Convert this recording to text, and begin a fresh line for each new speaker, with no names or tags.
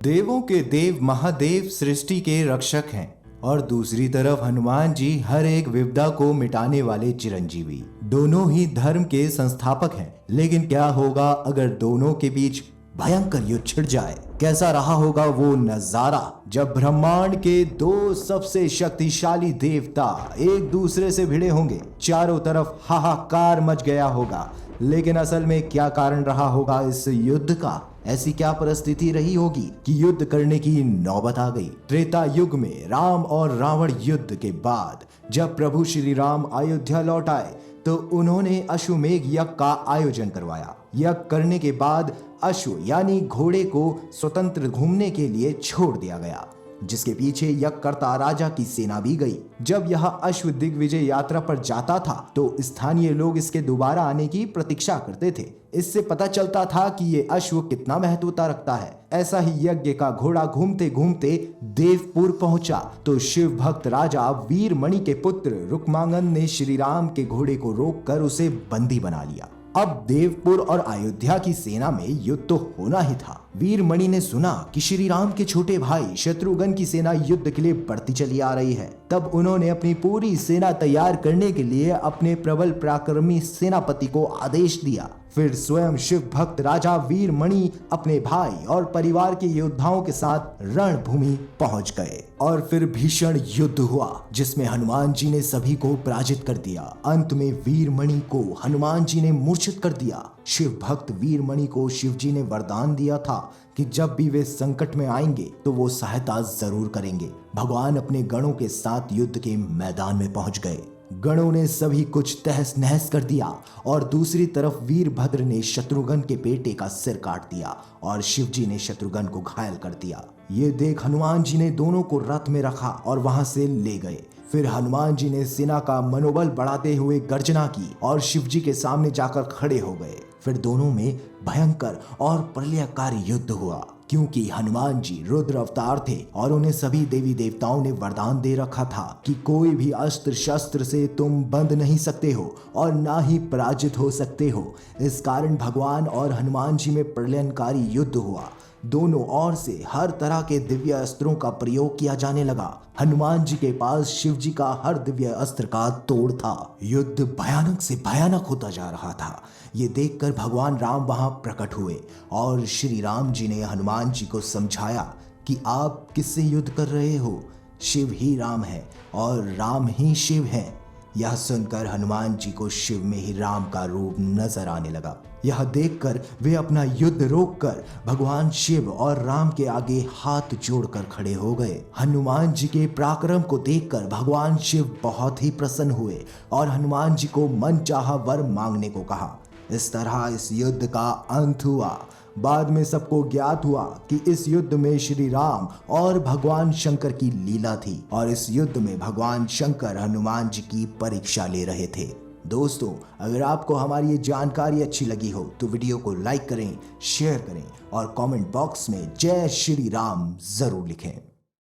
देवों के देव महादेव सृष्टि के रक्षक हैं और दूसरी तरफ हनुमान जी हर एक विपदा को मिटाने वाले चिरंजीवी। दोनों ही धर्म के संस्थापक हैं। लेकिन क्या होगा अगर दोनों के बीच भयंकर युद्ध छिड़ जाए? कैसा रहा होगा वो नजारा जब ब्रह्मांड के दो सबसे शक्तिशाली देवता एक दूसरे से भिड़े होंगे। चारों तरफ हाहाकार मच गया होगा। लेकिन असल में क्या कारण रहा होगा इस युद्ध का? ऐसी क्या परिस्थिति रही होगी कि युद्ध करने की नौबत आ गई? त्रेता युग में राम और रावण युद्ध के बाद जब प्रभु श्री राम अयोध्या लौट आए तो उन्होंने अश्वमेघ यज्ञ का आयोजन करवाया। यज्ञ करने के बाद अश्व यानी घोड़े को स्वतंत्र घूमने के लिए छोड़ दिया गया, जिसके पीछे यज्ञकर्ता राजा की सेना भी गई। जब यह अश्व दिग्विजय यात्रा पर जाता था तो स्थानीय लोग इसके दोबारा आने की प्रतीक्षा करते थे। इससे पता चलता था कि ये अश्व कितना महत्वता रखता है। ऐसा ही यज्ञ का घोड़ा घूमते घूमते देवपुर पहुंचा तो शिव भक्त राजा वीरमणि के पुत्र रुक्मांगद ने श्री राम के घोड़े को रोककर उसे बंदी बना लिया। अब देवपुर और अयोध्या की सेना में युद्ध तो होना ही था। वीरमणि ने सुना कि श्री राम के छोटे भाई शत्रुघ्न की सेना युद्ध के लिए बढ़ती चली आ रही है। तब उन्होंने अपनी पूरी सेना तैयार करने के लिए अपने प्रबल पराक्रमी सेनापति को आदेश दिया। फिर स्वयं शिव भक्त राजा वीरमणि अपने भाई और परिवार के योद्धाओं के साथ रणभूमि पहुंच गए और फिर भीषण युद्ध हुआ जिसमें हनुमान जी ने सभी को पराजित कर दिया। अंत में वीरमणि को हनुमान जी ने मूर्छित कर दिया। शिव भक्त वीरमणि को शिव जी ने वरदान दिया था कि जब भी वे संकट में आएंगे तो वो सहायता जरूर करेंगे। भगवान अपने गणों के साथ युद्ध के मैदान में पहुंच गए। गणों ने सभी कुछ तहस नहस कर दिया और दूसरी तरफ वीरभद्र ने शत्रुघ्न के बेटे का सिर काट दिया और शिवजी ने शत्रुघ्न को घायल कर दिया। ये देख हनुमान जी ने दोनों को रथ में रखा और वहां से ले गए। फिर हनुमान जी ने सेना का मनोबल बढ़ाते हुए गर्जना की और शिवजी के सामने जाकर खड़े हो गए। फिर दोनों में भयंकर और प्रलयकारी युद्ध हुआ क्योंकि हनुमान जी रुद्र अवतार थे और उन्हें सभी देवी देवताओं ने वरदान दे रखा था कि कोई भी अस्त्र शस्त्र से तुम बंध नहीं सकते हो और ना ही पराजित हो सकते हो। इस कारण भगवान और हनुमान जी में प्रलयकारी युद्ध हुआ। दोनों ओर से हर तरह के दिव्य अस्त्रों का प्रयोग किया जाने लगा। हनुमान जी के पास शिव जी का हर दिव्य अस्त्र का तोड़ था। युद्ध भयानक से भयानक होता जा रहा था। ये देखकर भगवान राम वहां प्रकट हुए और श्री राम जी ने हनुमान जी को समझाया कि आप किससे युद्ध कर रहे हो? शिव ही राम है और राम ही शिव है। यह सुनकर हनुमान जी को शिव में ही राम का रूप नजर आने लगा। यह देखकर वे अपना युद्ध रोककर भगवान शिव और राम के आगे हाथ जोड़कर खड़े हो गए। हनुमान जी के पराक्रम को देखकर भगवान शिव बहुत ही प्रसन्न हुए और हनुमान जी को मनचाहा वर मांगने को कहा। इस तरह इस युद्ध का अंत हुआ। बाद में सबको ज्ञात हुआ कि इस युद्ध में श्री राम और भगवान शंकर की लीला थी और इस युद्ध में भगवान शंकर हनुमान जी की परीक्षा ले रहे थे। दोस्तों, अगर आपको हमारी ये जानकारी अच्छी लगी हो तो वीडियो को लाइक करें, शेयर करें और कमेंट बॉक्स में जय श्री राम जरूर लिखें।